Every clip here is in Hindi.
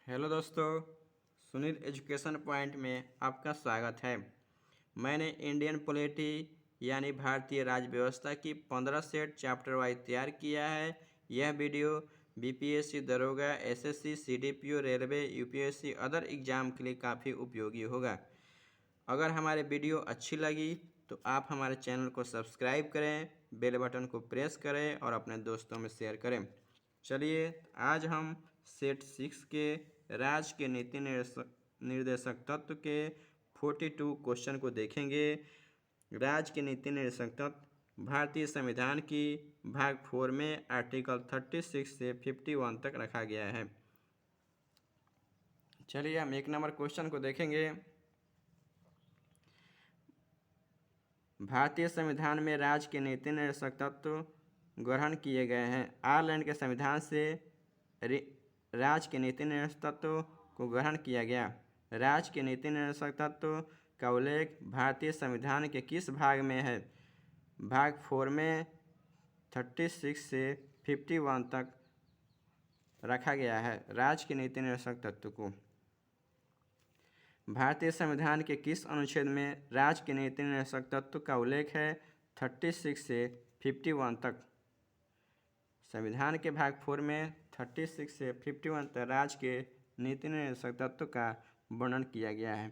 हेलो दोस्तों, सुनील एजुकेशन पॉइंट में आपका स्वागत है। मैंने इंडियन पॉलिटी यानी भारतीय राज्य व्यवस्था की 15 सेट चैप्टर वाइज तैयार किया है। यह वीडियो बीपीएससी, दरोगा, SSC, CDPO, railway, UPSC other exam के लिए काफ़ी उपयोगी होगा। अगर हमारे वीडियो अच्छी लगी तो आप हमारे चैनल को सब्सक्राइब करें, बेल बटन को प्रेस करें और अपने दोस्तों में शेयर करें। चलिए आज हम सेट 6 के राज्य के नीति निर्देशक तत्व के 42 क्वेश्चन को देखेंगे। राज्य के नीति निर्देशक तत्व भारतीय संविधान की भाग 4 में आर्टिकल 36 से 51 तक रखा गया है। चलिए हम 1 नंबर क्वेश्चन को देखेंगे। भारतीय संविधान में राज्य के नीति निर्देशक तत्व ग्रहण किए गए हैं। आयरलैंड के संविधान से राज्य के नीति निर्देशक तत्व को ग्रहण किया गया। राज्य के नीति निर्देशक तत्व का उल्लेख भारतीय संविधान के किस भाग में है? भाग 4 में 36 से 51 तक रखा गया है राज्य के नीति निर्देशक तत्व को। भारतीय संविधान के किस अनुच्छेद में राज्य के नीति निर्देशक तत्व का उल्लेख है? 36 से 51 तक। संविधान के भाग 4 में 36 से 51 तक राज्य के नीति निर्देशक तत्व का वर्णन किया गया है।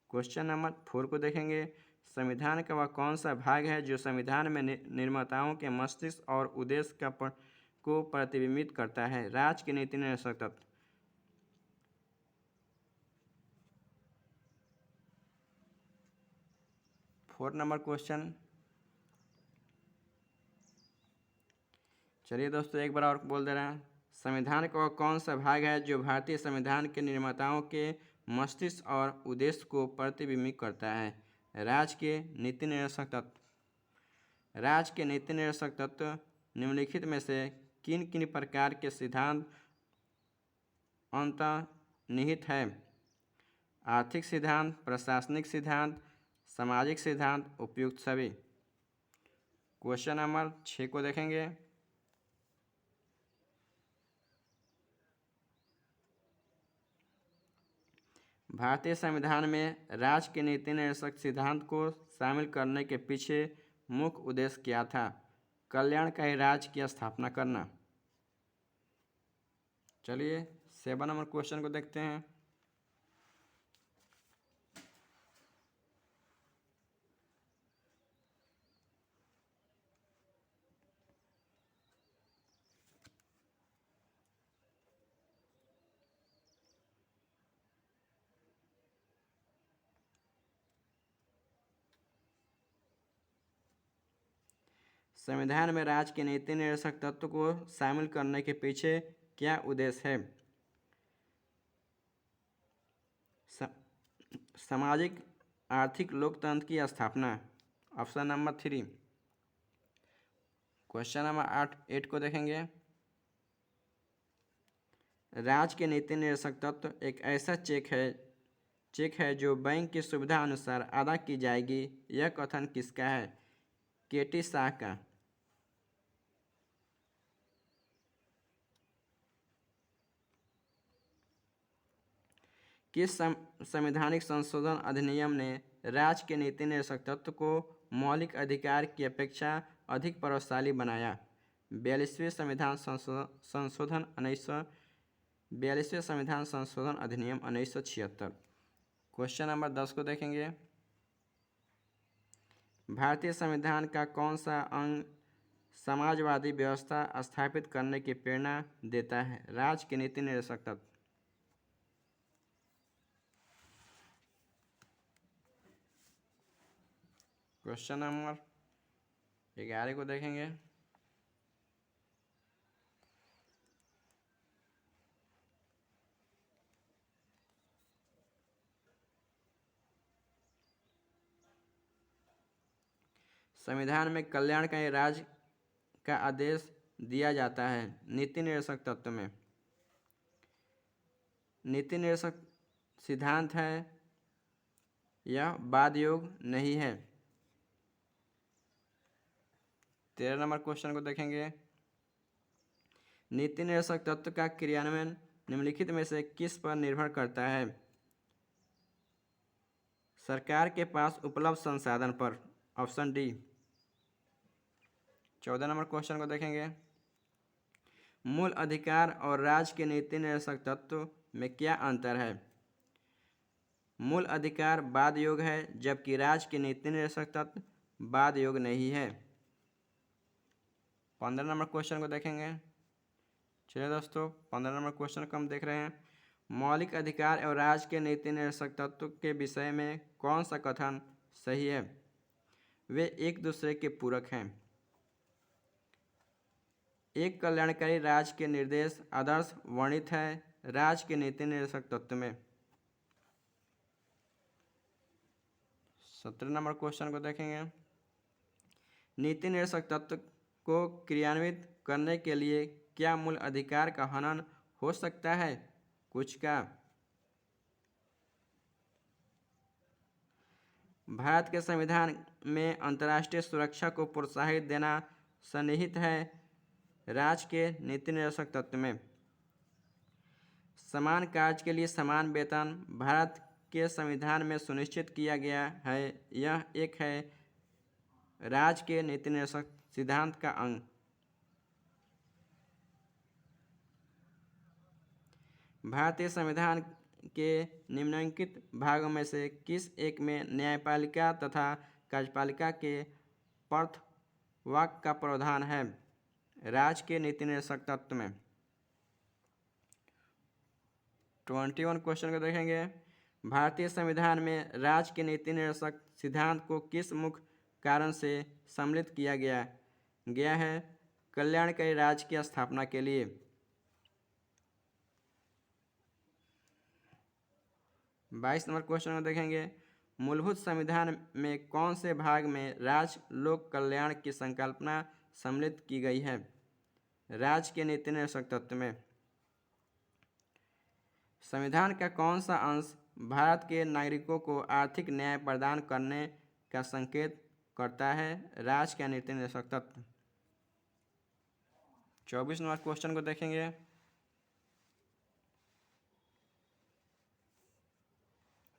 क्वेश्चन नंबर 4 को देखेंगे। संविधान का वह कौन सा भाग है जो संविधान में निर्माताओं के मस्तिष्क और उद्देश्य को प्रतिबिंबित करता है? राज्य के नीति निर्देशक तत्व। 4 नंबर क्वेश्चन। चलिए दोस्तों एक बार और बोल दे रहे हैं। संविधान का कौन सा भाग है जो भारतीय संविधान के निर्माताओं के मस्तिष्क और उद्देश्य को प्रतिबिंबित करता है? राज्य के नीति निर्देशक तत्व। राज्य के नीति निर्देशक तत्व निम्नलिखित में से किन किन प्रकार के सिद्धांत अंतर्निहित है? आर्थिक सिद्धांत, प्रशासनिक सिद्धांत, सामाजिक सिद्धांत, उपयुक्त सभी। क्वेश्चन नंबर 6 को देखेंगे। भारतीय संविधान में राज्य के नीति निर्देशक सिद्धांत को शामिल करने के पीछे मुख्य उद्देश्य क्या था? कल्याणकारी राज्य की स्थापना करना। चलिए 7 नंबर क्वेश्चन को देखते हैं। संविधान में राज्य के नीति निर्देशक तत्व को शामिल करने के पीछे क्या उद्देश्य है? सामाजिक आर्थिक लोकतंत्र की स्थापना। Option number 3। क्वेश्चन नंबर 8 को देखेंगे। राज्य के नीति निर्देशक तत्व एक ऐसा चेक है जो बैंक की सुविधा अनुसार अदा की जाएगी। यह कथन किसका है? केटी शाह का। किस संवैधानिक संशोधन अधिनियम ने राज्य के नीति निर्देशक तत्व को मौलिक अधिकार की अपेक्षा अधिक प्रभावशाली बनाया? 42वें संविधान संशोधन 42वें संविधान संशोधन अधिनियम 1976। क्वेश्चन नंबर 10 को देखेंगे। भारतीय संविधान का कौन सा अंग समाजवादी व्यवस्था स्थापित करने की प्रेरणा देता है? राज्य के नीति निर्देशक तत्व। क्वेश्चन नंबर 11 को देखेंगे। संविधान में कल्याणकारी राज्य का आदेश दिया जाता है नीति निर्देशक तत्व में। नीति निर्देशक सिद्धांत है, यह वाद योग नहीं है। 13 नंबर क्वेश्चन को देखेंगे। नीति निर्देशक तत्व का क्रियान्वयन निम्नलिखित में से किस पर निर्भर करता है? सरकार के पास उपलब्ध संसाधन पर। Option D. 14 नंबर क्वेश्चन को देखेंगे। मूल अधिकार और राज्य के नीति निर्देशक तत्व में क्या अंतर है? मूल अधिकार बाद योग है, जबकि राज्य के नीति निर्देशक तत्व बाद योग नहीं है। 15 नंबर क्वेश्चन को देखेंगे। चलिए दोस्तों, 15 नंबर क्वेश्चन को हम देख रहे हैं। मौलिक अधिकार एवं राज्य के नीति निर्देशक तत्व के विषय में कौन सा कथन सही है? वे एक दूसरे के पूरक हैं। एक कल्याणकारी राज्य के निर्देश आदर्श वर्णित है राज्य के नीति निर्देशक तत्व में। 17 नंबर क्वेश्चन को देखेंगे। नीति निर्देशक तत्व को क्रियान्वित करने के लिए क्या मूल अधिकार का हनन हो सकता है? कुछ का। भारत के संविधान में अंतर्राष्ट्रीय सुरक्षा को प्रोत्साहित देना सन्निहित है राज्य के नीति निर्देशक तत्व में। समान कार्य के लिए समान वेतन भारत के संविधान में सुनिश्चित किया गया है। यह एक है राज्य के नीति निर्देशक सिद्धांत का अंग। भारतीय संविधान के निम्नलिखित भागों में से किस एक में न्यायपालिका तथा कार्यपालिका के पृथक्वाद का प्रावधान है? राज्य के नीति निर्देशक तत्व में। 21 क्वेश्चन को देखेंगे। भारतीय संविधान में राज्य के नीति निर्देशक सिद्धांत को किस मुख्य कारण से सम्मिलित किया गया है? कल्याणकारी राज्य की स्थापना के लिए। 22 नंबर क्वेश्चन को देखेंगे। मूलभूत संविधान में कौन से भाग में राज्य लोक कल्याण की संकल्पना सम्मिलित की गई है? राज्य के नीति निर्देशक तत्व में। संविधान का कौन सा अंश भारत के नागरिकों को आर्थिक न्याय प्रदान करने का संकेत करता है? राज्य का नीति निर्देशक तत्व। 24 नंबर क्वेश्चन को देखेंगे।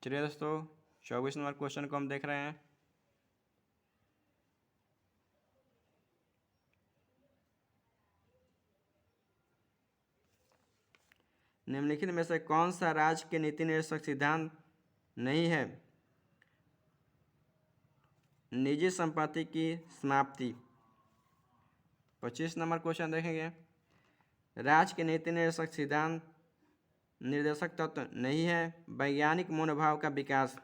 चलिए दोस्तों, 24 नंबर क्वेश्चन को हम देख रहे हैं। निम्नलिखित में से कौन सा राज्य के नीति निर्देशक सिद्धांत नहीं है? निजी संपत्ति की समाप्ति। 25 नंबर क्वेश्चन देखेंगे। राज्य के नीति निर्देशक सिद्धांत निर्देशक तत्व नहीं है वैज्ञानिक मनोभाव का विकास।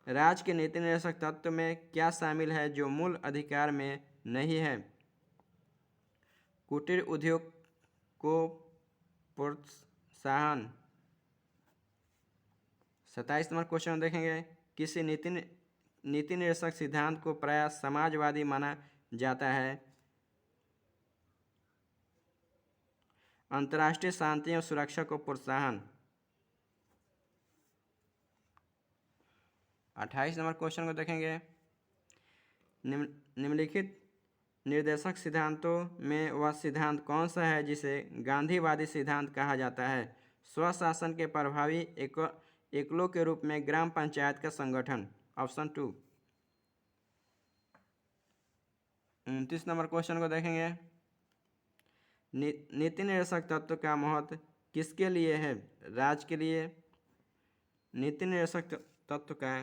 राज्य के नीति निर्देशक तत्व में क्या शामिल है जो मूल अधिकार में नहीं है? कुटीर उद्योग को प्रोत्साहन। 27 नंबर क्वेश्चन देखेंगे। किसी नीति निर्देशक सिद्धांत को प्रायः समाजवादी माना जाता है? अंतर्राष्ट्रीय शांति और सुरक्षा को प्रोत्साहन। 28 नंबर क्वेश्चन को देखेंगे। निम्नलिखित निर्देशक सिद्धांतों में वह सिद्धांत कौन सा है जिसे गांधीवादी सिद्धांत कहा जाता है? स्वशासन के प्रभावी एकलों के रूप में ग्राम पंचायत का संगठन। ऑप्शन 2। 29 नंबर क्वेश्चन को देखेंगे। नीति निर्देशक तत्व का महत्व किसके लिए है? राज्य के लिए। नीति निर्देशक तत्व का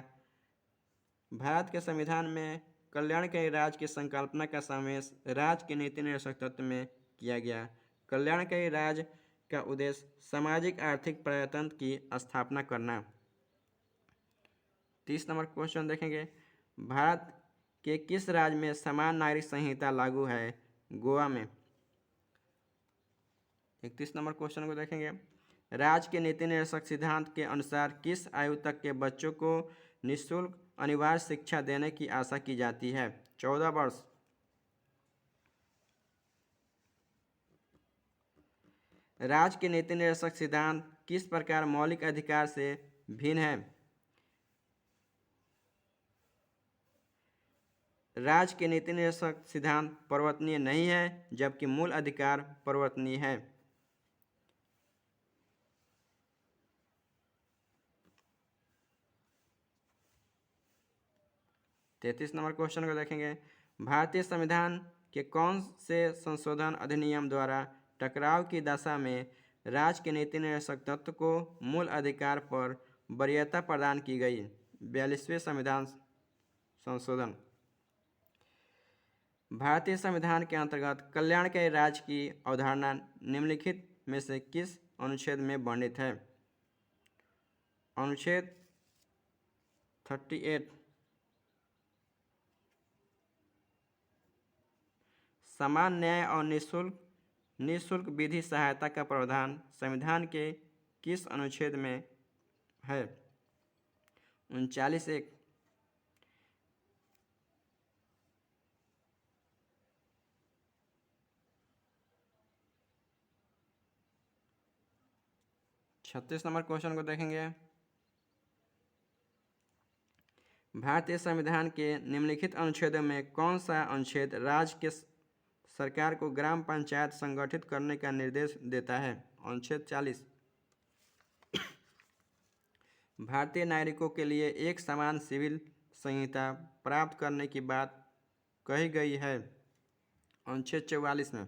भारत के संविधान में कल्याणकारी राज्य की संकल्पना का समावेश राज्य के नीति निर्देशक तत्व में किया गया। कल्याणकारी राज्य का उद्देश्य सामाजिक आर्थिक प्रजातंत्र की स्थापना करना। 30 नंबर क्वेश्चन देखेंगे। भारत के किस राज्य में समान नागरिक संहिता लागू है? गोवा में। 31 नंबर क्वेश्चन को देखेंगे। राज्य के नीति निर्देशक सिद्धांत के अनुसार किस आयु तक के बच्चों को निःशुल्क अनिवार्य शिक्षा देने की आशा की जाती है? 14 वर्ष। राज्य के नीति निर्देशक सिद्धांत किस प्रकार मौलिक अधिकार से भिन्न है? राज्य के नीति निर्देशक सिद्धांत परिवर्तनीय नहीं है, जबकि मूल अधिकार परिवर्तनीय है। तैंतीस नंबर क्वेश्चन को देखेंगे। भारतीय संविधान के कौन से संशोधन अधिनियम द्वारा टकराव की दशा में राज्य के नीति निर्देशक तत्व को मूल अधिकार पर वरीयता प्रदान की गई? 42वें संविधान संशोधन। भारतीय संविधान के अंतर्गत कल्याणकारी राज्य की अवधारणा निम्नलिखित में से किस अनुच्छेद में वर्णित है? अनुच्छेद 38। समान न्याय और निःशुल्क विधि सहायता का प्रावधान संविधान के किस अनुच्छेद में है? 39(1). 36 नंबर क्वेश्चन को देखेंगे। भारतीय संविधान के निम्नलिखित अनुच्छेदों में कौन सा अनुच्छेद राज्य के सरकार को ग्राम पंचायत संगठित करने का निर्देश देता है? अनुच्छेद 40। भारतीय नागरिकों के लिए एक समान सिविल संहिता प्राप्त करने की बात कही गई है? अनुच्छेद 44 में।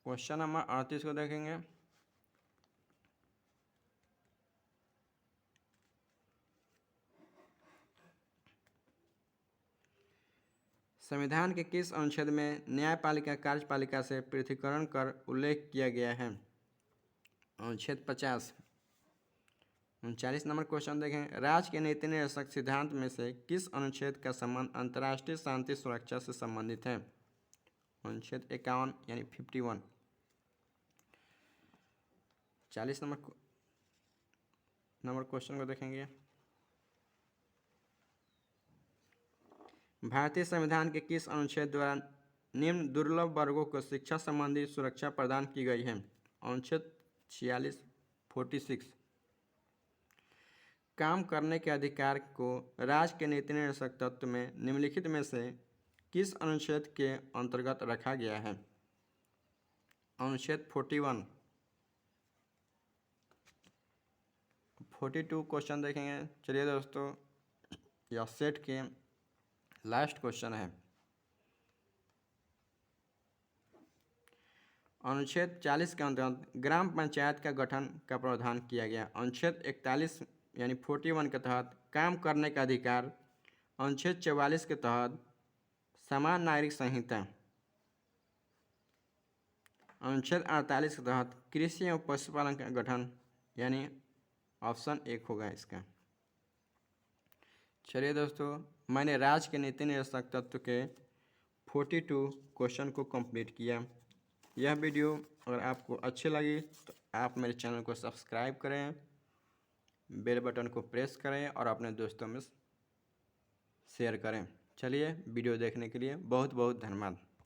क्वेश्चन नंबर 38 को देखेंगे। संविधान के किस अनुच्छेद में न्यायपालिका कार्यपालिका से पृथक्करण कर उल्लेख किया गया है? अनुच्छेद 50। 39 नंबर क्वेश्चन देखें। राज्य के नीति निर्देशक सिद्धांत में से किस अनुच्छेद का संबंध अंतर्राष्ट्रीय शांति सुरक्षा से संबंधित है? अनुच्छेद 51 यानी 51। 40 नंबर क्वेश्चन को देखेंगे। भारतीय संविधान के किस अनुच्छेद द्वारा निम्न दुर्लभ वर्गों को शिक्षा संबंधी सुरक्षा प्रदान की गई है? अनुच्छेद 46 काम करने के अधिकार को राज्य के नीति निर्देशक तत्व में निम्नलिखित में से किस अनुच्छेद के अंतर्गत रखा गया है? अनुच्छेद 41। 42 क्वेश्चन देखेंगे। चलिए दोस्तों, यह सेट के लास्ट क्वेश्चन है। अनुच्छेद 40 के अंतर्गत ग्राम पंचायत का गठन का प्रावधान किया गया। अनुच्छेद 41 यानी 41 के तहत काम करने का अधिकार। अनुच्छेद 44 के तहत समान नागरिक संहिता। अनुच्छेद 48 के तहत कृषि एवं पशुपालन का गठन, यानी ऑप्शन 1 होगा इसका। चलिए दोस्तों, मैंने राज्य के नीति निर्देशक तत्व के 42 क्वेश्चन को कंप्लीट किया। यह वीडियो अगर आपको अच्छी लगी तो आप मेरे चैनल को सब्सक्राइब करें, बेल बटन को प्रेस करें और अपने दोस्तों में शेयर करें। चलिए, वीडियो देखने के लिए बहुत बहुत धन्यवाद।